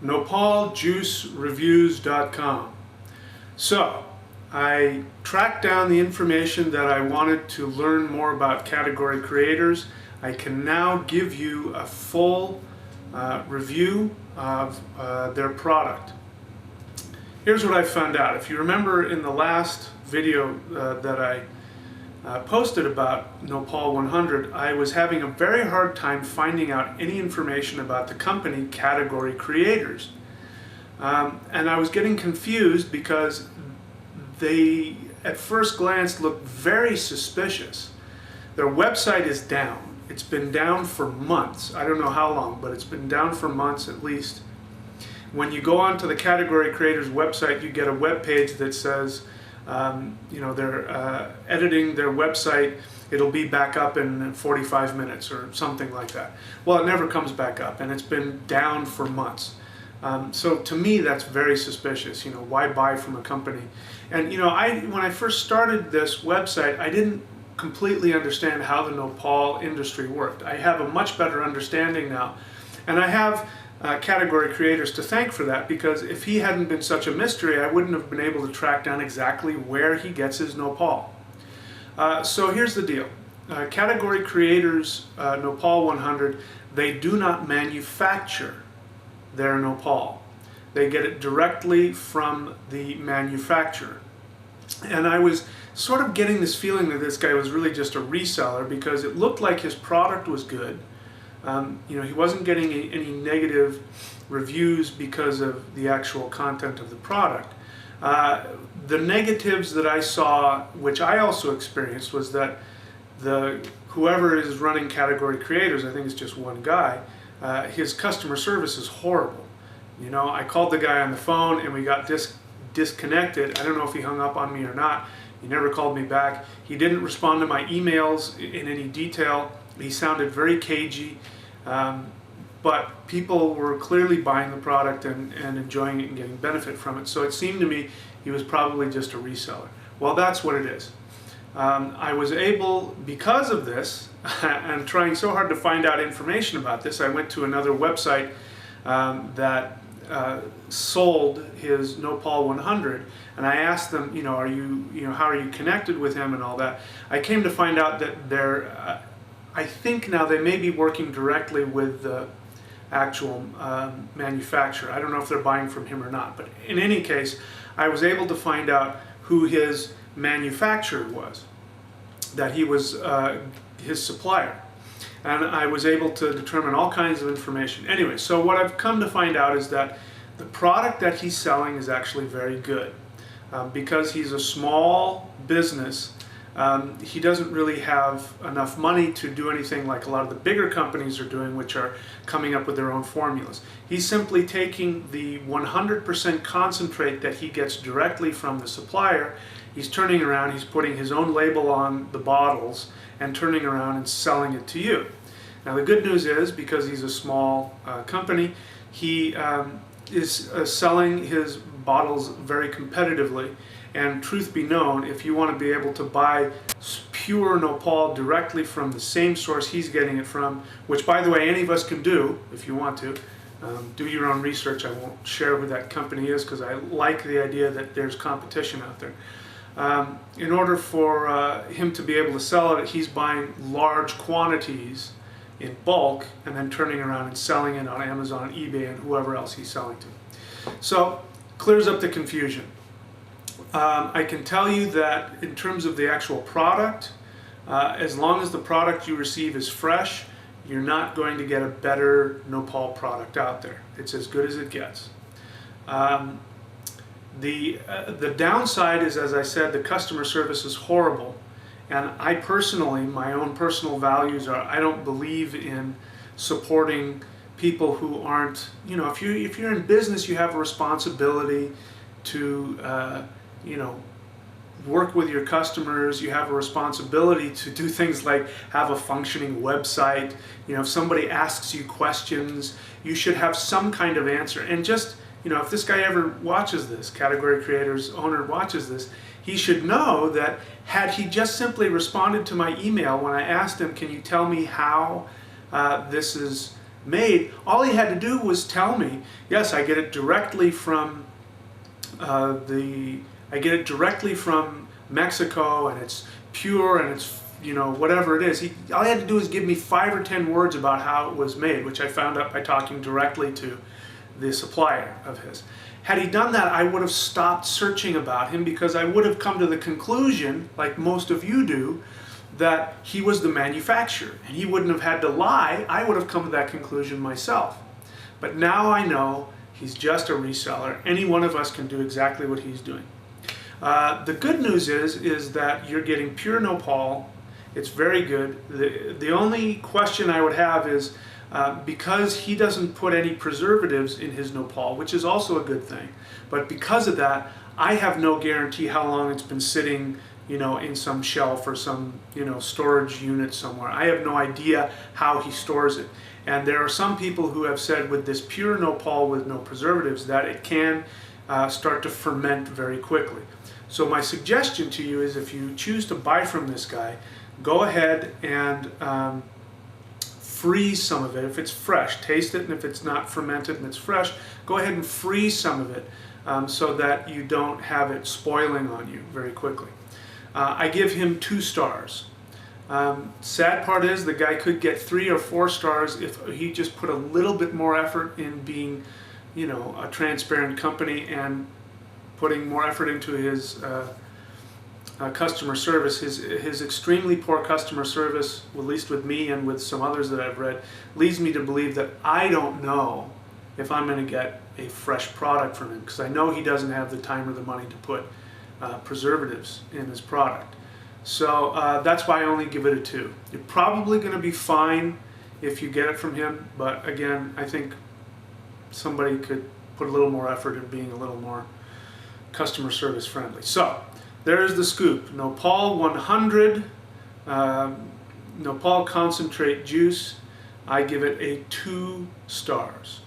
nopaljuicereviews.com. So, I tracked down the information that I wanted to learn more about category creators. I can now give you a full review of their product. Here's what I found out. If you remember in the last video that I posted about Nopal 100, I was having a very hard time finding out any information about the company Category Creators. And I was getting confused because they, at first glance, looked very suspicious. Their website is down. It's been down for months. I don't know how long, but it's been down for months at least. When you go onto the Category Creators website, you get a web page that says, they're editing their website. It'll be back up in 45 minutes or something like that. Well, it never comes back up, and it's been down for months. So to me, that's very suspicious. Why buy from a company? And when I first started this website, I didn't completely understand how the Nopal industry worked. I have a much better understanding now, and I have Category Creators to thank for that, because if he hadn't been such a mystery, I wouldn't have been able to track down exactly where he gets his Nopal. So here's the deal. Category Creators Nopal 100, they do not manufacture their Nopal. They get it directly from the manufacturer. And I was sort of getting this feeling that this guy was really just a reseller, because it looked like his product was good. He wasn't getting any negative reviews because of the actual content of the product. The negatives that I saw, which I also experienced, was that whoever is running Category Creators, I think it's just one guy, his customer service is horrible. I called the guy on the phone and we got disconnected. I don't know if he hung up on me or not. He never called me back. He didn't respond to my emails in any detail. He sounded very cagey, but people were clearly buying the product and enjoying it and getting benefit from it. So it seemed to me he was probably just a reseller. Well, that's what it is. I was able, because of this, and trying so hard to find out information about this, I went to another website that sold his Nopal 100, and I asked them, how are you connected with him and all that. I came to find out that they're, I think now they may be working directly with the actual manufacturer. I don't know if they're buying from him or not, but in any case, I was able to find out who his manufacturer was, that he was his supplier. And I was able to determine all kinds of information. Anyway, so what I've come to find out is that the product that he's selling is actually very good. Because he's a small business, he doesn't really have enough money to do anything like a lot of the bigger companies are doing, which are coming up with their own formulas. He's simply taking the 100% concentrate that he gets directly from the supplier, he's turning around, he's putting his own label on the bottles, and turning around and selling it to you. Now the good news is, because he's a small company, he is selling his bottles very competitively. And truth be known, if you want to be able to buy pure Nopal directly from the same source he's getting it from, which by the way any of us can do if you want to, do your own research. I won't share who that company is because I like the idea that there's competition out there. In order for him to be able to sell it, he's buying large quantities in bulk and then turning around and selling it on Amazon, eBay, and whoever else he's selling to. So, clears up the confusion. I can tell you that in terms of the actual product, as long as the product you receive is fresh, you're not going to get a better Nopal product out there. It's as good as it gets. The downside is, as I said, the customer service is horrible. And I personally, my own personal values are, I don't believe in supporting people who aren't, if you're in business, you have a responsibility to, work with your customers. You have a responsibility to do things like have a functioning website. If somebody asks you questions, you should have some kind of answer. And just, if this guy ever watches this, Category Creators owner watches this, he should know that had he just simply responded to my email when I asked him, can you tell me how this is made, all he had to do was tell me, yes, I get it directly from Mexico, and it's pure, and it's, you know, whatever it is. All he had to do was give me 5 or 10 words about how it was made, which I found out by talking directly to the supplier of his. Had he done that, I would have stopped searching about him, because I would have come to the conclusion, like most of you do, that he was the manufacturer, and he wouldn't have had to lie. I would have come to that conclusion myself. But now I know he's just a reseller. Any one of us can do exactly what he's doing. The good news is that you're getting pure Nopal. It's very good. The only question I would have is, because he doesn't put any preservatives in his Nopal, which is also a good thing, but because of that, I have no guarantee how long it's been sitting, you know, in some shelf or some, you know, storage unit somewhere. I have no idea how he stores it. And there are some people who have said with this pure Nopal with no preservatives that it can start to ferment very quickly. So my suggestion to you is, if you choose to buy from this guy, go ahead and freeze some of it. If it's fresh, taste it, and if it's not fermented and it's fresh, go ahead and freeze some of it so that you don't have it spoiling on you very quickly. I give him 2 stars. Sad part is the guy could get 3 or 4 stars if he just put a little bit more effort in being, you know, a transparent company and putting more effort into his customer service. His extremely poor customer service, at least with me and with some others that I've read, leads me to believe that I don't know if I'm going to get a fresh product from him, because I know he doesn't have the time or the money to put preservatives in his product. So that's why I only give it a 2. You're probably going to be fine if you get it from him, but again, I think somebody could put a little more effort in being a little more customer service friendly. So there's the scoop. Nopal 100, Nopal concentrate juice. I give it a 2 stars.